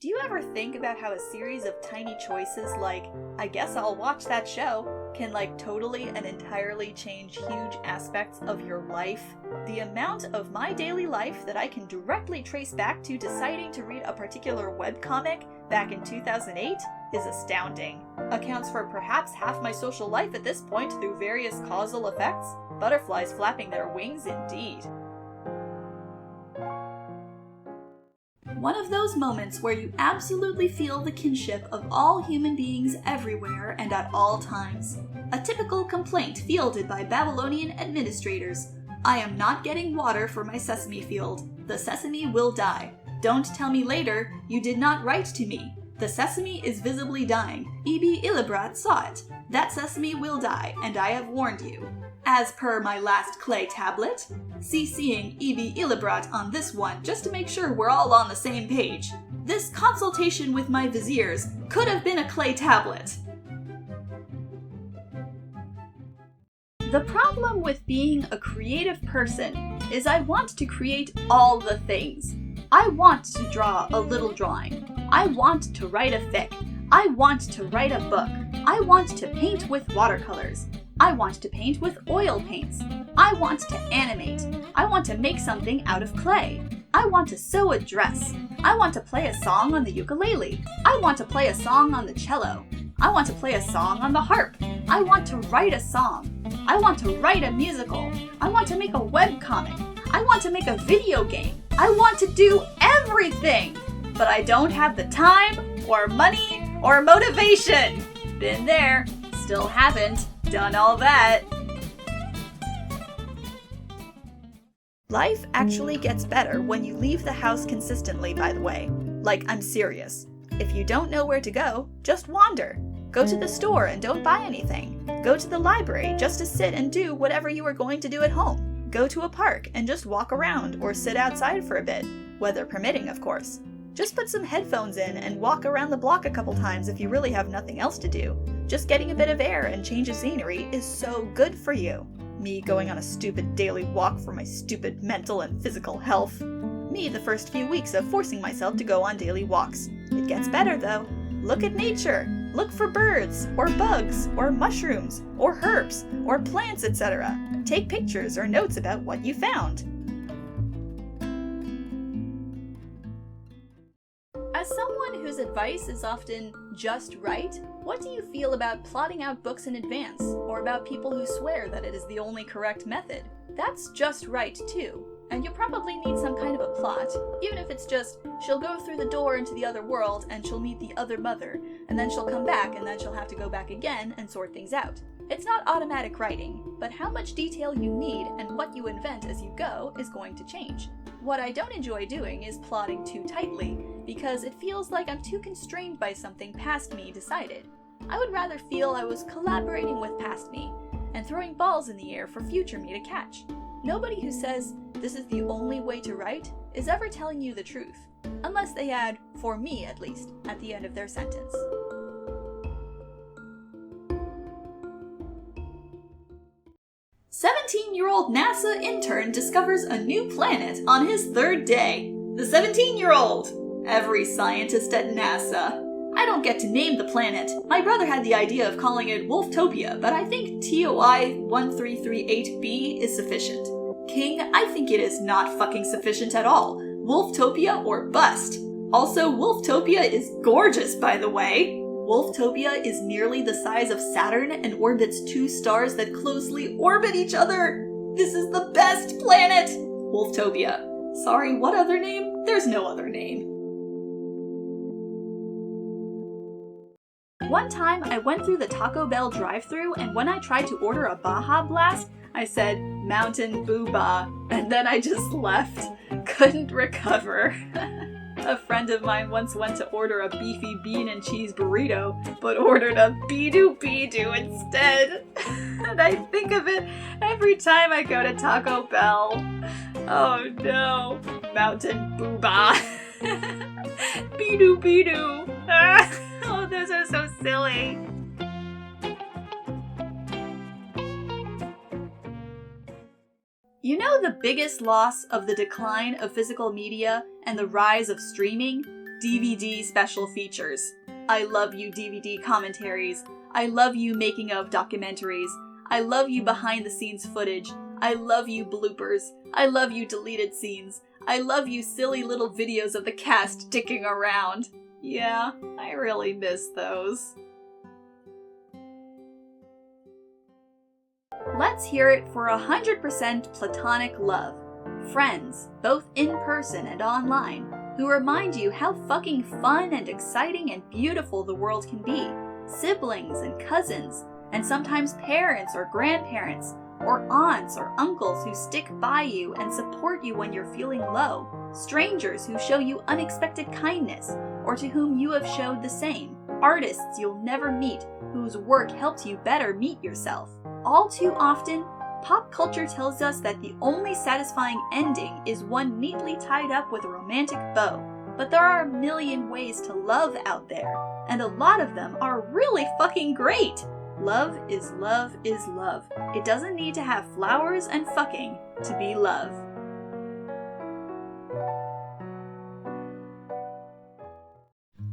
Do you ever think about how a series of tiny choices like, I guess I'll watch that show, can totally and entirely change huge aspects of your life? The amount of my daily life that I can directly trace back to deciding to read a particular webcomic back in 2008 is astounding. Accounts for perhaps half my social life at this point through various causal effects. Butterflies flapping their wings indeed. One of those moments where you absolutely feel the kinship of all human beings everywhere and at all times. A typical complaint fielded by Babylonian administrators. I am not getting water for my sesame field. The sesame will die. Don't tell me later, you did not write to me. The sesame is visibly dying. E.B. Illibrat saw it. That sesame will die, and I have warned you. As per my last clay tablet, CCing E.B. Illibrat on this one just to make sure we're all on the same page. This consultation with my viziers could have been a clay tablet. The problem with being a creative person is I want to create all the things. I want to draw a little drawing. I want to write a fic. I want to write a book. I want to paint with watercolors. I want to paint with oil paints. I want to animate. I want to make something out of clay. I want to sew a dress. I want to play a song on the ukulele. I want to play a song on the cello. I want to play a song on the harp. I want to write a song. I want to write a musical. I want to make a webcomic. I want to make a video game. I want to do everything! But I don't have the time, or money, or motivation. Been there, still haven't done all that. Life actually gets better when you leave the house consistently, by the way. I'm serious. If you don't know where to go, just wander. Go to the store and don't buy anything. Go to the library just to sit and do whatever you were going to do at home. Go to a park and just walk around or sit outside for a bit, weather permitting, of course. Just put some headphones in and walk around the block a couple times if you really have nothing else to do. Just getting a bit of air and change of scenery is so good for you. Me going on a stupid daily walk for my stupid mental and physical health. Me the first few weeks of forcing myself to go on daily walks. It gets better though. Look at nature. Look for birds, or bugs, or mushrooms, or herbs, or plants, etc. Take pictures or notes about what you found. As someone whose advice is often just right, what do you feel about plotting out books in advance, or about people who swear that it is the only correct method? That's just right too, and you'll probably need some kind of a plot, even if it's just, she'll go through the door into the other world and she'll meet the other mother, and then she'll come back and then she'll have to go back again and sort things out. It's not automatic writing, but how much detail you need and what you invent as you go is going to change. What I don't enjoy doing is plotting too tightly, because it feels like I'm too constrained by something past me decided. I would rather feel I was collaborating with past me, and throwing balls in the air for future me to catch. Nobody who says, this is the only way to write, is ever telling you the truth, unless they add, for me at least, at the end of their sentence. "17-year-old NASA intern discovers a new planet on his third day." The 17-year-old! Every scientist at NASA. I don't get to name the planet. My brother had the idea of calling it Wolftopia, but I think TOI 1338b is sufficient. King, I think it is not fucking sufficient at all. Wolftopia or bust. Also, Wolftopia is gorgeous, by the way. Wolftopia is nearly the size of Saturn and orbits 2 stars that closely orbit each other. This is the best planet! Wolftopia. Sorry, what other name? There's no other name. One time, I went through the Taco Bell drive-thru, and when I tried to order a Baja Blast, I said, "Mountain Booba," and then I just left. Couldn't recover. A friend of mine once went to order a beefy bean and cheese burrito, but ordered a Bidu Bidu instead. And I think of it every time I go to Taco Bell. Oh no. Mountain Booba. Bidu Bidu. Oh, those are so silly. You know the biggest loss of the decline of physical media and the rise of streaming? DVD special features. I love you DVD commentaries. I love you making of documentaries. I love you behind the scenes footage. I love you bloopers. I love you deleted scenes. I love you silly little videos of the cast dicking around. Yeah, I really miss those. Let's hear it for 100% platonic love. Friends, both in person and online, who remind you how fucking fun and exciting and beautiful the world can be. Siblings and cousins, and sometimes parents or grandparents, or aunts or uncles who stick by you and support you when you're feeling low. Strangers who show you unexpected kindness, or to whom you have showed the same. Artists you'll never meet, whose work helps you better meet yourself. All too often, pop culture tells us that the only satisfying ending is one neatly tied up with a romantic bow. But there are a million ways to love out there, and a lot of them are really fucking great! Love is love is love. It doesn't need to have flowers and fucking to be love.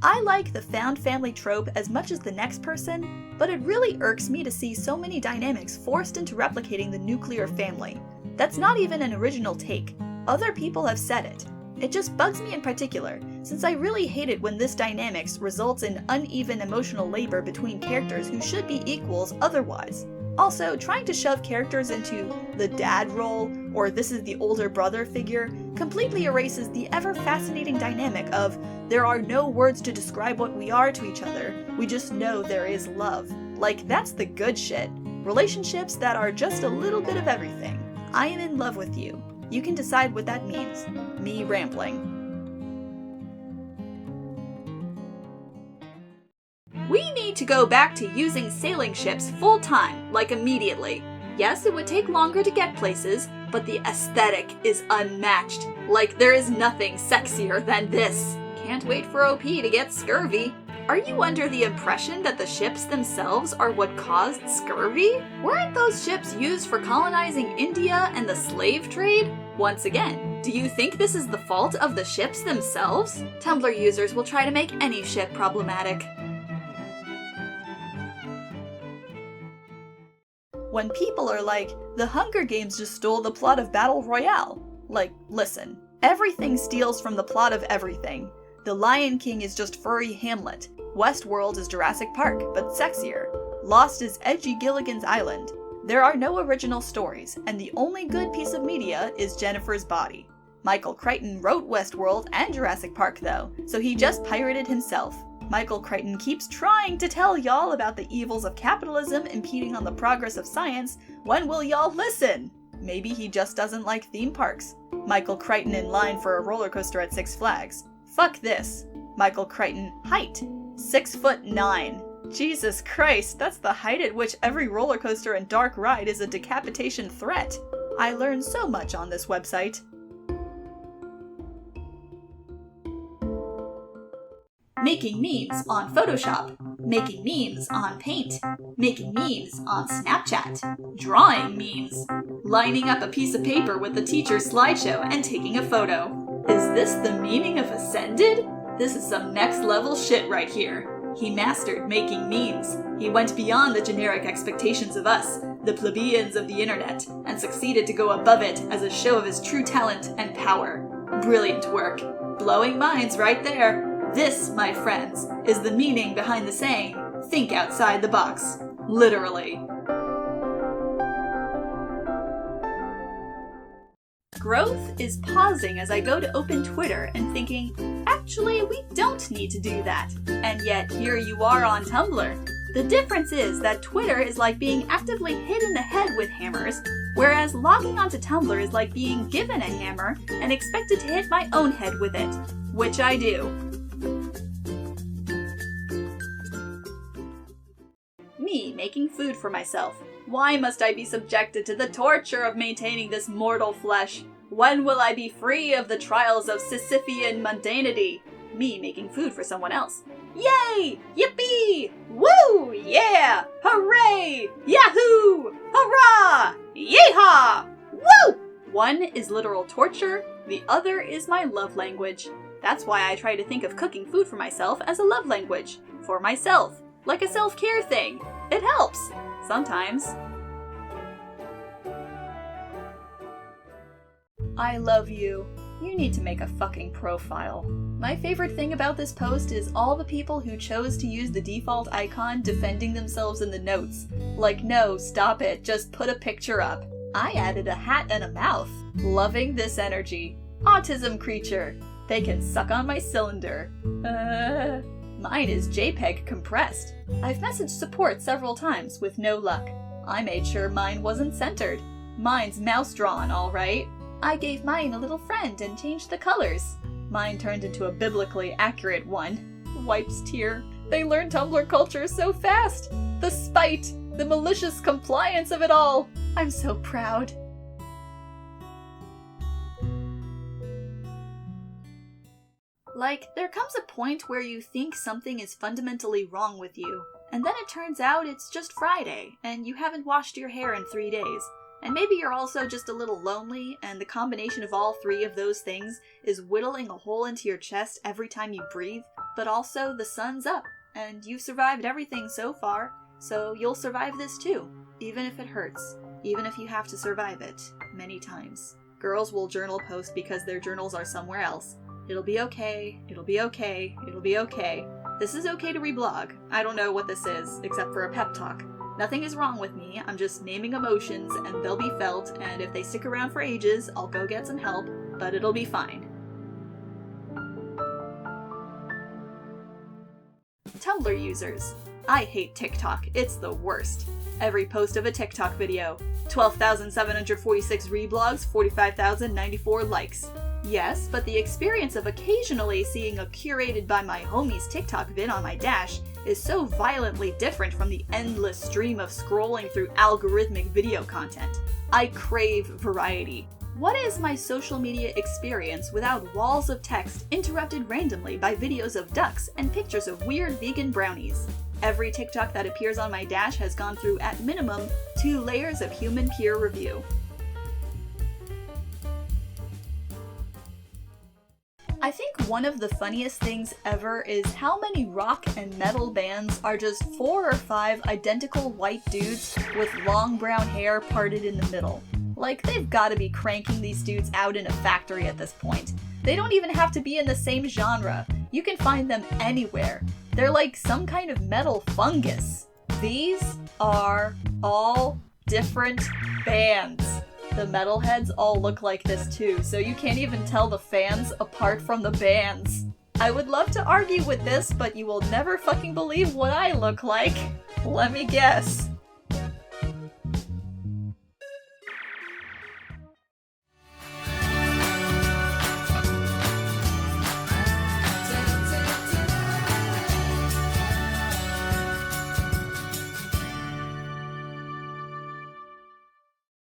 I like the found family trope as much as the next person, but it really irks me to see so many dynamics forced into replicating the nuclear family. That's not even an original take. Other people have said it. It just bugs me in particular, since I really hate it when this dynamics results in uneven emotional labor between characters who should be equals otherwise. Also, trying to shove characters into the dad role, or this is the older brother figure, completely erases the ever-fascinating dynamic of there are no words to describe what we are to each other, we just know there is love. Like, that's the good shit. Relationships that are just a little bit of everything. I am in love with you. You can decide what that means. Me rambling. We need to go back to using sailing ships full-time, like immediately. Yes, it would take longer to get places, but the aesthetic is unmatched. Like, there is nothing sexier than this. Can't wait for OP to get scurvy. Are you under the impression that the ships themselves are what caused scurvy? Weren't those ships used for colonizing India and the slave trade? Once again, do you think this is the fault of the ships themselves? Tumblr users will try to make any ship problematic. When people are like, the Hunger Games just stole the plot of Battle Royale. Like, listen, everything steals from the plot of everything. The Lion King is just furry Hamlet. Westworld is Jurassic Park, but sexier. Lost is edgy Gilligan's Island. There are no original stories, and the only good piece of media is Jennifer's Body. Michael Crichton wrote Westworld and Jurassic Park though, so he just pirated himself. Michael Crichton keeps trying to tell y'all about the evils of capitalism impeding on the progress of science. When will y'all listen? Maybe he just doesn't like theme parks. Michael Crichton in line for a roller coaster at Six Flags. Fuck this. Michael Crichton, height, 6'9". Jesus Christ, that's the height at which every roller coaster and dark ride is a decapitation threat. I learned so much on this website. Making memes on Photoshop. Making memes on Paint. Making memes on Snapchat. Drawing memes. Lining up a piece of paper with the teacher's slideshow and taking a photo. Is this the meaning of Ascended? This is some next level shit right here. He mastered making memes. He went beyond the generic expectations of us, the plebeians of the internet, and succeeded to go above it as a show of his true talent and power. Brilliant work. Blowing minds right there. This, my friends, is the meaning behind the saying, think outside the box. Literally. Growth is pausing as I go to open Twitter and thinking, actually, we don't need to do that. And yet, here you are on Tumblr. The difference is that Twitter is like being actively hit in the head with hammers, whereas logging onto Tumblr is like being given a hammer and expected to hit my own head with it. Which I do. Me making food for myself. Why must I be subjected to the torture of maintaining this mortal flesh? When will I be free of the trials of Sisyphean mundanity? Me making food for someone else. Yay! Yippee! Woo! Yeah! Hooray! Yahoo! Hurrah! Yeehaw! Woo! One is literal torture, the other is my love language. That's why I try to think of cooking food for myself as a love language. For myself. Like a self-care thing. It helps. Sometimes. I love you. You need to make a fucking profile. My favorite thing about this post is all the people who chose to use the default icon defending themselves in the notes. Like, no, stop it, just put a picture up. I added a hat and a mouth. Loving this energy. Autism creature. They can suck on my cylinder. Mine is JPEG compressed. I've messaged support several times with no luck. I made sure mine wasn't centered. Mine's mouse drawn, alright. I gave mine a little friend and changed the colors. Mine turned into a biblically accurate one. Wipes tear. They learn Tumblr culture so fast. The spite, the malicious compliance of it all. I'm so proud. Like, there comes a point where you think something is fundamentally wrong with you, and then it turns out it's just Friday, and you haven't washed your hair in 3 days. And maybe you're also just a little lonely, and the combination of all three of those things is whittling a hole into your chest every time you breathe, but also the sun's up, and you've survived everything so far, so you'll survive this too, even if it hurts, even if you have to survive it many times. Girls will journal post because their journals are somewhere else. It'll be okay, it'll be okay, it'll be okay. This is okay to reblog. I don't know what this is, except for a pep talk. Nothing is wrong with me, I'm just naming emotions and they'll be felt, and if they stick around for ages, I'll go get some help, but it'll be fine. Tumblr users. I hate TikTok, it's the worst. Every post of a TikTok video. 12,746 reblogs, 45,094 likes. Yes, but the experience of occasionally seeing a curated by my homies TikTok vid on my dash is so violently different from the endless stream of scrolling through algorithmic video content. I crave variety. What is my social media experience without walls of text interrupted randomly by videos of ducks and pictures of weird vegan brownies? Every TikTok that appears on my dash has gone through, at minimum, 2 layers of human peer review. I think one of the funniest things ever is how many rock and metal bands are just 4 or 5 identical white dudes with long brown hair parted in the middle. Like, they've gotta be cranking these dudes out in a factory at this point. They don't even have to be in the same genre. You can find them anywhere. They're like some kind of metal fungus. These are all different bands. The metalheads all look like this too, so you can't even tell the fans apart from the bands. I would love to argue with this, but you will never fucking believe what I look like. Let me guess.